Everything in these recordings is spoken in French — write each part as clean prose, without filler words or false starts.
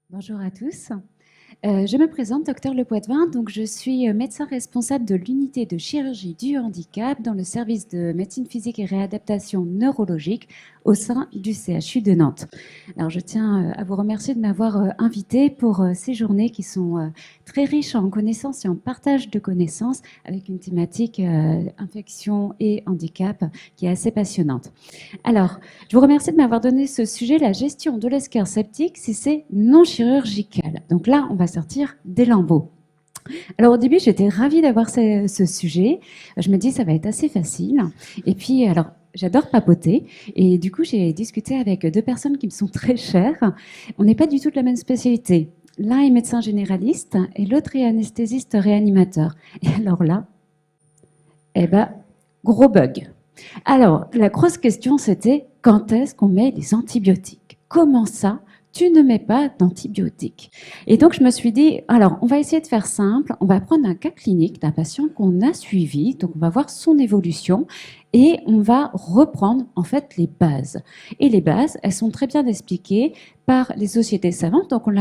Bonjour à tous. Je me présente, docteur Le Poitvin. Donc, je suis médecin responsable de l'unité de chirurgie du handicap dans le service de médecine physique et réadaptation neurologique au sein du CHU de Nantes. Alors, je tiens à vous remercier de m'avoir invité pour ces journées qui sont très riches en connaissances et en partage de connaissances avec une thématique infection et handicap qui est assez passionnante. Alors, je vous remercie de m'avoir donné ce sujet, la gestion de l'escarre septique si c'est non chirurgical. Donc là, on va sortir des lambeaux. Alors au début, j'étais ravie d'avoir ce sujet. Je me dis, ça va être assez facile. Et puis, alors, j'adore papoter. Et du coup, j'ai discuté avec deux personnes qui me sont très chères. On n'est pas du tout de la même spécialité. L'un est médecin généraliste et l'autre est anesthésiste réanimateur. Et alors là, eh ben, gros bug. Alors, la grosse question, c'était quand est-ce qu'on met les antibiotiques? Comment ça, tu ne mets pas d'antibiotiques? Et donc, je me suis dit, alors, on va essayer de faire simple. On va prendre un cas clinique d'un patient qu'on a suivi. Donc, on va voir son évolution et on va reprendre, en fait, les bases. Et les bases, elles sont très bien expliquées par les sociétés savantes. Donc, on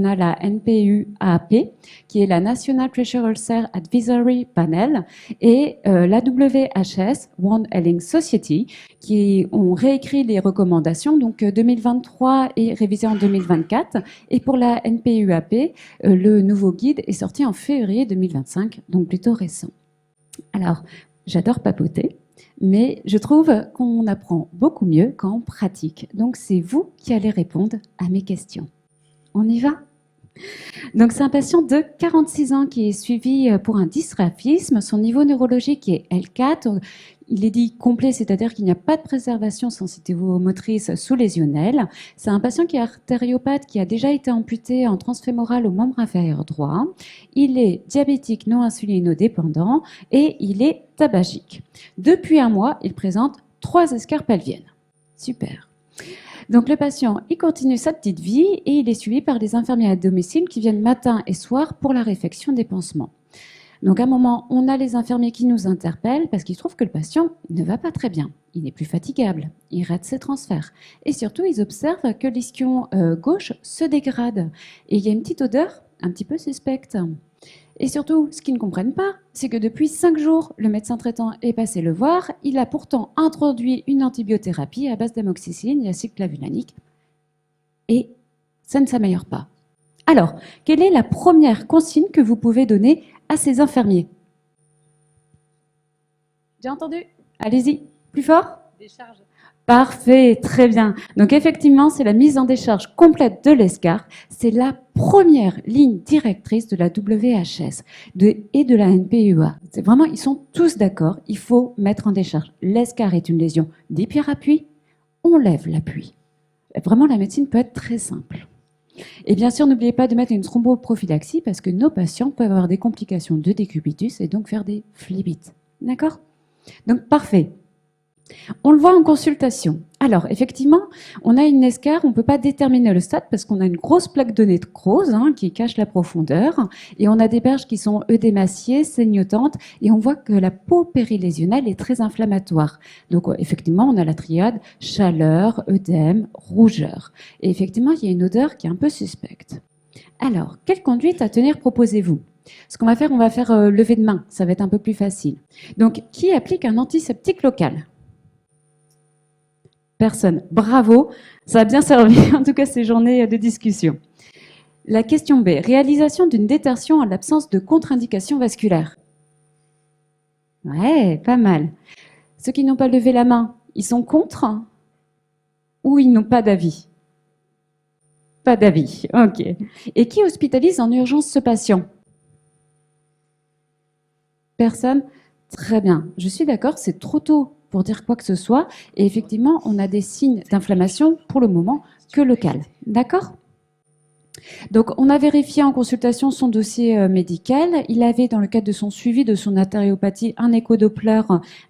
a la NPU-AAP, qui est la National Pressure Ulcer Advisory Panel, et la WHS, Wound Healing Society, qui ont réécrit les recommandations, donc 2023 et révisé en 2024. Et pour la NPUAP, le nouveau guide est sorti en février 2025, donc plutôt récent. Alors, j'adore papoter, mais je trouve qu'on apprend beaucoup mieux quand on pratique. Donc, c'est vous qui allez répondre à mes questions. On y va? Donc, c'est un patient de 46 ans qui est suivi pour un dysgraphisme. Son niveau neurologique est L4. Il est dit complet, c'est-à-dire qu'il n'y a pas de préservation sensitivo-motrice sous-lésionnelle. C'est un patient qui est artériopathe, qui a déjà été amputé en transfémoral au membre inférieur droit. Il est diabétique non insulinodépendant et il est tabagique. Depuis un mois, il présente 3 escarres pelviennes. Super. Donc le patient, il continue sa petite vie et il est suivi par des infirmiers à domicile qui viennent matin et soir pour la réfection des pansements. Donc à un moment, on a les infirmiers qui nous interpellent parce qu'ils trouvent que le patient ne va pas très bien. Il est plus fatigable, il rate ses transferts. Et surtout, ils observent que l'ischio gauche se dégrade. Et il y a une petite odeur un petit peu suspecte. Et surtout, ce qu'ils ne comprennent pas, c'est que depuis 5 jours, le médecin traitant est passé le voir. Il a pourtant introduit une antibiothérapie à base d'amoxicilline et d'acide clavulanique. Et ça ne s'améliore pas. Alors, quelle est la première consigne que vous pouvez donner à ces infirmiers? J'ai entendu. Allez-y. Plus fort? Décharge. Parfait, très bien. Donc effectivement, c'est la mise en décharge complète de l'escarre. C'est la première ligne directrice de la WHS et de la NPUA. C'est vraiment, ils sont tous d'accord, il faut mettre en décharge. L'escarre est une lésion des pieds appui, on lève l'appui. Vraiment, la médecine peut être très simple. Et bien sûr, n'oubliez pas de mettre une thromboprophylaxie parce que nos patients peuvent avoir des complications de décubitus et donc faire des phlébites. D'accord? Donc parfait. On le voit en consultation. Alors, effectivement, on a une escarre, on ne peut pas déterminer le stade parce qu'on a une grosse plaque de nécrose qui cache la profondeur et on a des berges qui sont œdémaciées, saignotantes et on voit que la peau périlésionnelle est très inflammatoire. Donc, effectivement, on a la triade chaleur, œdème, rougeur. Et effectivement, il y a une odeur qui est un peu suspecte. Alors, quelle conduite à tenir proposez-vous? Ce qu'on va faire, on va faire lever de main, ça va être un peu plus facile. Donc, qui applique un antiseptique local? Personne. Bravo, ça a bien servi, en tout cas, ces journées de discussion. La question B. Réalisation d'une détertion en l'absence de contre-indication vasculaire. Ouais, pas mal. Ceux qui n'ont pas levé la main, ils sont contre ou ils n'ont pas d'avis? Pas d'avis, ok. Et qui hospitalise en urgence ce patient? Personne? Très bien. Je suis d'accord, c'est trop tôt pour dire quoi que ce soit. Et effectivement, on a des signes d'inflammation pour le moment que local. D'accord? Donc, on a vérifié en consultation son dossier médical. Il avait, dans le cadre de son suivi de son artériopathie, un échodoppler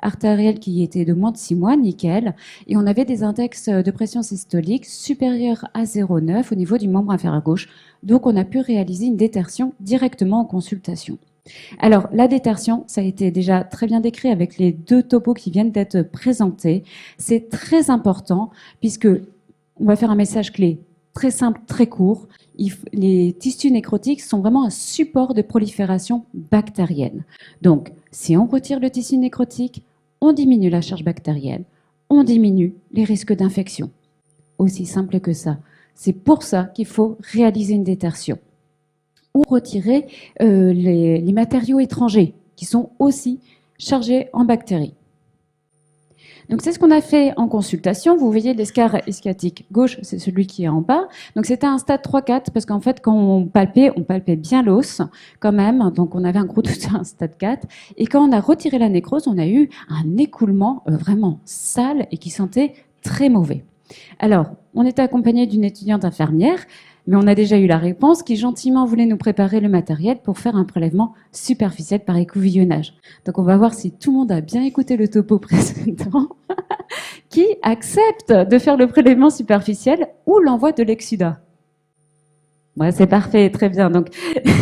artériel qui était de moins de 6 mois, nickel. Et on avait des index de pression systolique supérieurs à 0,9 au niveau du membre inférieur gauche. Donc, on a pu réaliser une détertion directement en consultation. Alors, la détertion, ça a été déjà très bien décrit avec les 2 topos qui viennent d'être présentés. C'est très important puisque on va faire un message clé. très simple, très court. Les tissus nécrotiques sont vraiment un support de prolifération bactérienne. Donc, si on retire le tissu nécrotique, on diminue la charge bactérienne, on diminue les risques d'infection. Aussi simple que ça. C'est pour ça qu'il faut réaliser une détertion ou retirer les matériaux étrangers qui sont aussi chargés en bactéries. Donc c'est ce qu'on a fait en consultation. Vous voyez l'escar ischiatique gauche, c'est celui qui est en bas. Donc c'était un stade 3-4 parce qu'en fait quand on palpait bien l'os quand même. Donc on avait un gros doute à un stade 4. Et quand on a retiré la nécrose, on a eu un écoulement vraiment sale et qui sentait très mauvais. Alors, on était accompagné d'une étudiante infirmière, mais on a déjà eu la réponse qui gentiment voulait nous préparer le matériel pour faire un prélèvement superficiel par écouvillonnage. Donc on va voir si tout le monde a bien écouté le topo précédent, qui accepte de faire le prélèvement superficiel ou l'envoi de l'exsudat. Ouais, c'est parfait, très bien. Donc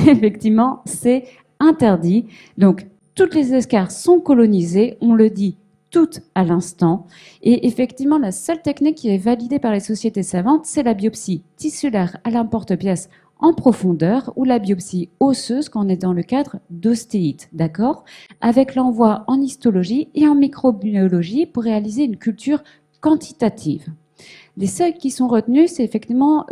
effectivement, c'est interdit. Donc toutes les escarres sont colonisées, on le dit toutes à l'instant. Et effectivement, la seule technique qui est validée par les sociétés savantes, c'est la biopsie tissulaire à l'emporte-pièce en profondeur ou la biopsie osseuse quand on est dans le cadre d'ostéite, d'accord? Avec l'envoi en histologie et en microbiologie pour réaliser une culture quantitative. Les seuils qui sont retenus, c'est effectivement,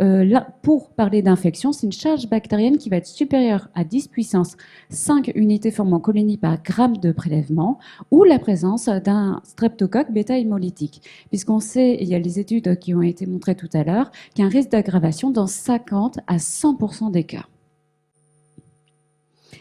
pour parler d'infection, c'est une charge bactérienne qui va être supérieure à 10 puissance 5 unités formant colonie par gramme de prélèvement, ou la présence d'un streptocoque bêta-hémolytique. Puisqu'on sait, il y a les études qui ont été montrées tout à l'heure, qu'il y a un risque d'aggravation dans 50 à 100% des cas.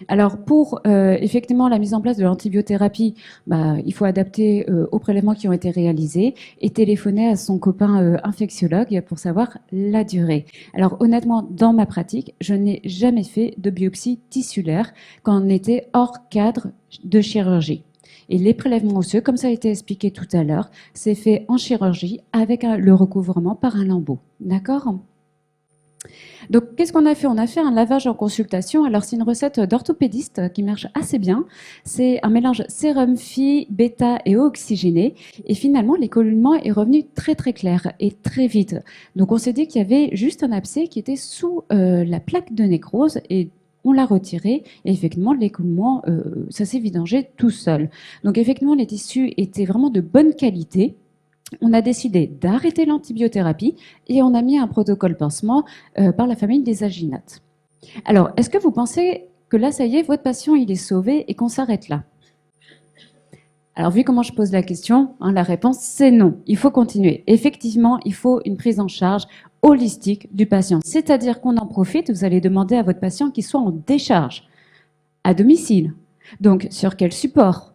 Alors pour effectivement la mise en place de l'antibiothérapie, il faut adapter aux prélèvements qui ont été réalisés et téléphoner à son copain infectiologue pour savoir la durée. Alors honnêtement, dans ma pratique, je n'ai jamais fait de biopsie tissulaire quand on était hors cadre de chirurgie. Et les prélèvements osseux, comme ça a été expliqué tout à l'heure, c'est fait en chirurgie avec le recouvrement par un lambeau. D'accord ? Donc, qu'est-ce qu'on a fait? On a fait un lavage en consultation. Alors, c'est une recette d'orthopédiste qui marche assez bien. C'est un mélange sérum phi, bêta et eau oxygénée. Et finalement, l'écoulement est revenu très, très clair et très vite. Donc, on s'est dit qu'il y avait juste un abcès qui était sous la plaque de nécrose et on l'a retiré et effectivement, l'écoulement, ça s'est vidangé tout seul. Donc, effectivement, les tissus étaient vraiment de bonne qualité. On a décidé d'arrêter l'antibiothérapie et on a mis un protocole pansement par la famille des aginates. Alors, est-ce que vous pensez que là, ça y est, votre patient, il est sauvé et qu'on s'arrête là? Alors, vu comment je pose la question, la réponse, c'est non. Il faut continuer. Effectivement, il faut une prise en charge holistique du patient. C'est-à-dire qu'on en profite, vous allez demander à votre patient qu'il soit en décharge, à domicile. Donc, sur quel support?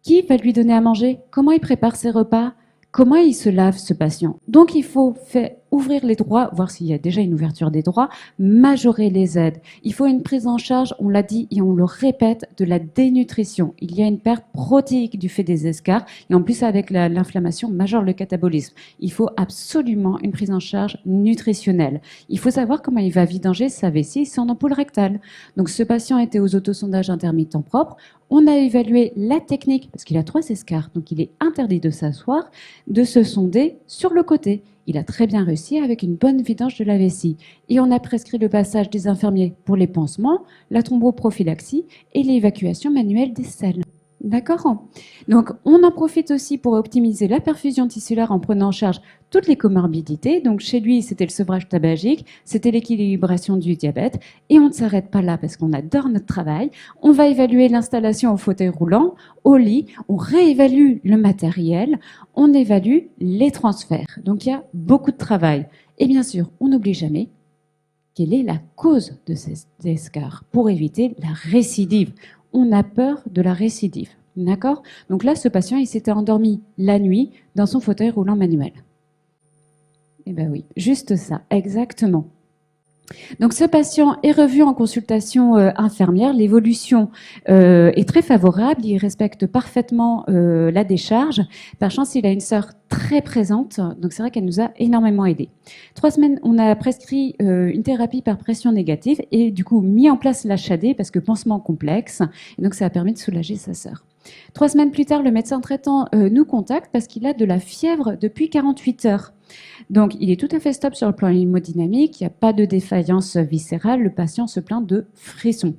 Qui va lui donner à manger? Comment il prépare ses repas? Comment il se lave, ce patient? Donc, il faut ouvrir les droits, voir s'il y a déjà une ouverture des droits, majorer les aides. Il faut une prise en charge, on l'a dit et on le répète, de la dénutrition. Il y a une perte protéique du fait des escarres et en plus, avec l'inflammation, majore le catabolisme. Il faut absolument une prise en charge nutritionnelle. Il faut savoir comment il va vidanger sa vessie sans ampoule rectale. Donc, ce patient était aux autosondages intermittents propres. On a évalué la technique, parce qu'il a 3 escarres, donc il est interdit de s'asseoir, de se sonder sur le côté. Il a très bien réussi avec une bonne vidange de la vessie. Et on a prescrit le passage des infirmiers pour les pansements, la thromboprophylaxie et l'évacuation manuelle des selles. D'accord? Donc, on en profite aussi pour optimiser la perfusion tissulaire en prenant en charge toutes les comorbidités. Donc, chez lui, c'était le sevrage tabagique, c'était l'équilibration du diabète. Et on ne s'arrête pas là parce qu'on adore notre travail. On va évaluer l'installation au fauteuil roulant, au lit. On réévalue le matériel. On évalue les transferts. Donc, il y a beaucoup de travail. Et bien sûr, on n'oublie jamais quelle est la cause de ces escarres pour éviter la récidive. On a peur de la récidive. D'accord? Donc là, ce patient, il s'était endormi la nuit dans son fauteuil roulant manuel. Eh bien oui, juste ça, exactement. Donc ce patient est revu en consultation infirmière. L'évolution est très favorable. Il respecte parfaitement la décharge. Par chance, il a une sœur très présente. Donc c'est vrai qu'elle nous a énormément aidés. 3 semaines, on a prescrit une thérapie par pression négative et du coup mis en place l'HAD parce que pansement complexe. Et donc ça a permis de soulager sa sœur. 3 semaines plus tard, le médecin traitant nous contacte parce qu'il a de la fièvre depuis 48 heures. Donc, il est tout à fait stable sur le plan hémodynamique, il n'y a pas de défaillance viscérale, le patient se plaint de frissons.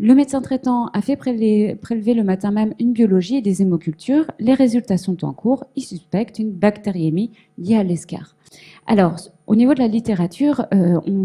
Le médecin traitant a fait prélever le matin même une biologie et des hémocultures. Les résultats sont en cours. Il suspecte une bactériémie liée à l'escar. Alors, au niveau de la littérature,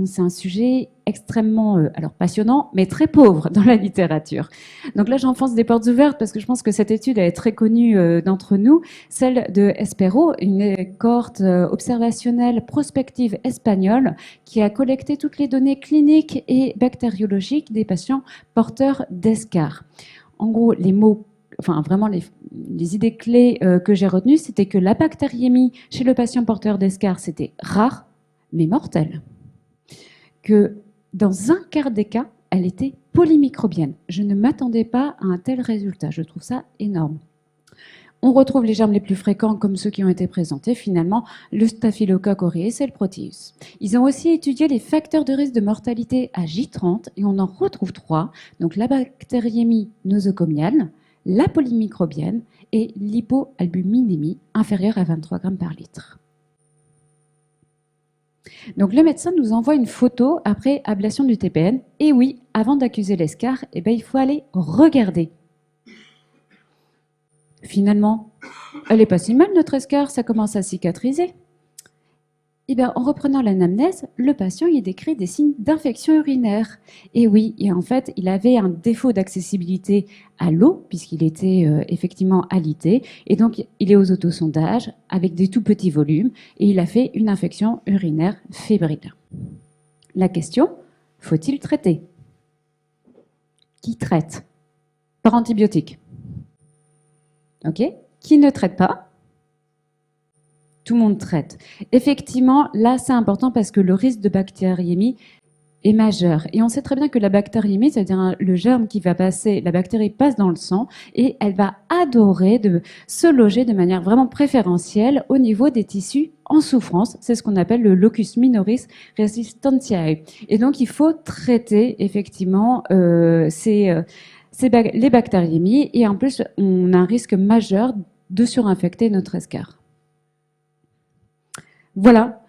c'est un sujet extrêmement passionnant, mais très pauvre dans la littérature. Donc là, j'enfonce des portes ouvertes parce que je pense que cette étude est très connue d'entre nous, celle de Espero, une cohorte observationnelle prospective espagnole qui a collecté toutes les données cliniques et bactériologiques des patients porteurs d'escar. En gros, les mots vraiment les idées clés que j'ai retenues, c'était que la bactériémie chez le patient porteur d'escar, c'était rare, mais mortelle. Que dans un quart des cas, elle était polymicrobienne. Je ne m'attendais pas à un tel résultat. Je trouve ça énorme. On retrouve les germes les plus fréquents comme ceux qui ont été présentés, finalement, le Staphylococcus aureus et le Proteus. Ils ont aussi étudié les facteurs de risque de mortalité à J30 et on en retrouve 3, donc la bactériémie nosocomiale, la polymicrobienne et l'hypoalbuminémie inférieure à 23 grammes par litre. Donc le médecin nous envoie une photo après ablation du TPN. Et oui, avant d'accuser l'escar, il faut aller regarder. Finalement, elle n'est pas si mal notre escar, ça commence à cicatriser. En reprenant l'anamnèse, le patient y décrit des signes d'infection urinaire. Et oui, en fait, il avait un défaut d'accessibilité à l'eau, puisqu'il était effectivement alité. Et donc, il est aux autosondages avec des tout petits volumes. Et il a fait une infection urinaire fébrile. La question, faut-il traiter? Qui traite? Par antibiotique. OK? Qui ne traite pas? Tout le monde traite. Effectivement, là, c'est important parce que le risque de bactériémie est majeur. Et on sait très bien que la bactériémie, c'est-à-dire le germe qui va passer, la bactérie passe dans le sang et elle va adorer de se loger de manière vraiment préférentielle au niveau des tissus en souffrance. C'est ce qu'on appelle le locus minoris resistentiae. Et donc, il faut traiter effectivement les bactériémies. Et en plus, on a un risque majeur de surinfecter notre escar. Voilà,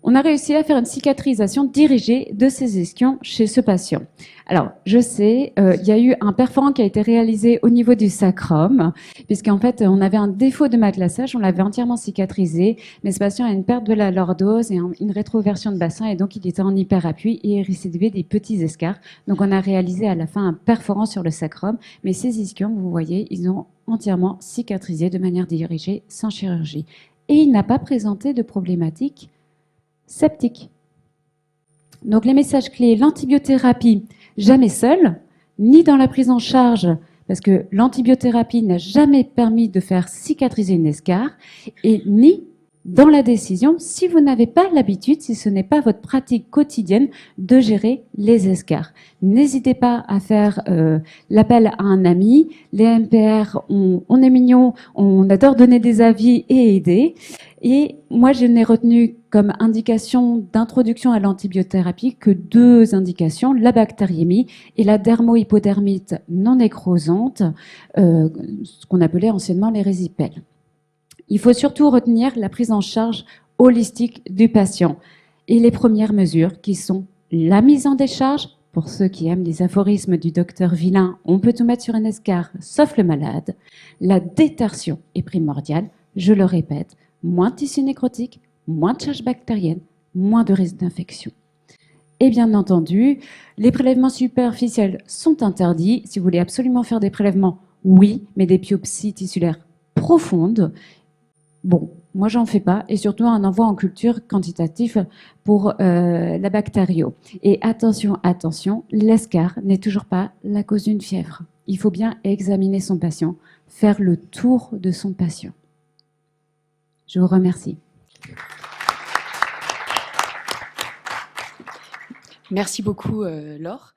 on a réussi à faire une cicatrisation dirigée de ces ischions chez ce patient. Alors, je sais, il y a eu un perforant qui a été réalisé au niveau du sacrum, puisqu'en fait, on avait un défaut de matelassage, on l'avait entièrement cicatrisé, mais ce patient a une perte de la lordose et une rétroversion de bassin, et donc il était en hyperappui et il récidivait des petits escars. Donc, on a réalisé à la fin un perforant sur le sacrum, mais ces ischions, vous voyez, ils ont entièrement cicatrisé de manière dirigée, sans chirurgie. Et il n'a pas présenté de problématique septique. Donc les messages clés, l'antibiothérapie, jamais seule, ni dans la prise en charge, parce que l'antibiothérapie n'a jamais permis de faire cicatriser une escar, et ni dans la décision, si vous n'avez pas l'habitude, si ce n'est pas votre pratique quotidienne de gérer les escars. N'hésitez pas à faire l'appel à un ami. Les MPR, on est mignons, on adore donner des avis et aider. Et moi, je n'ai retenu comme indication d'introduction à l'antibiothérapie que 2 indications, la bactériémie et la dermohypodermite non nécrosante, ce qu'on appelait anciennement les résipelles. Il faut surtout retenir la prise en charge holistique du patient et les premières mesures qui sont la mise en décharge. Pour ceux qui aiment les aphorismes du docteur Villain, on peut tout mettre sur un escar sauf le malade. La détertion est primordiale, je le répète, moins de tissu nécrotique, moins de charge bactérienne, moins de risque d'infection. Et bien entendu, les prélèvements superficiels sont interdits. Si vous voulez absolument faire des prélèvements, oui, mais des biopsies tissulaires profondes. Bon, moi j'en fais pas, et surtout un envoi en culture quantitatif pour la bactério. Et attention, attention, l'escar n'est toujours pas la cause d'une fièvre. Il faut bien examiner son patient, faire le tour de son patient. Je vous remercie. Merci beaucoup, Laure.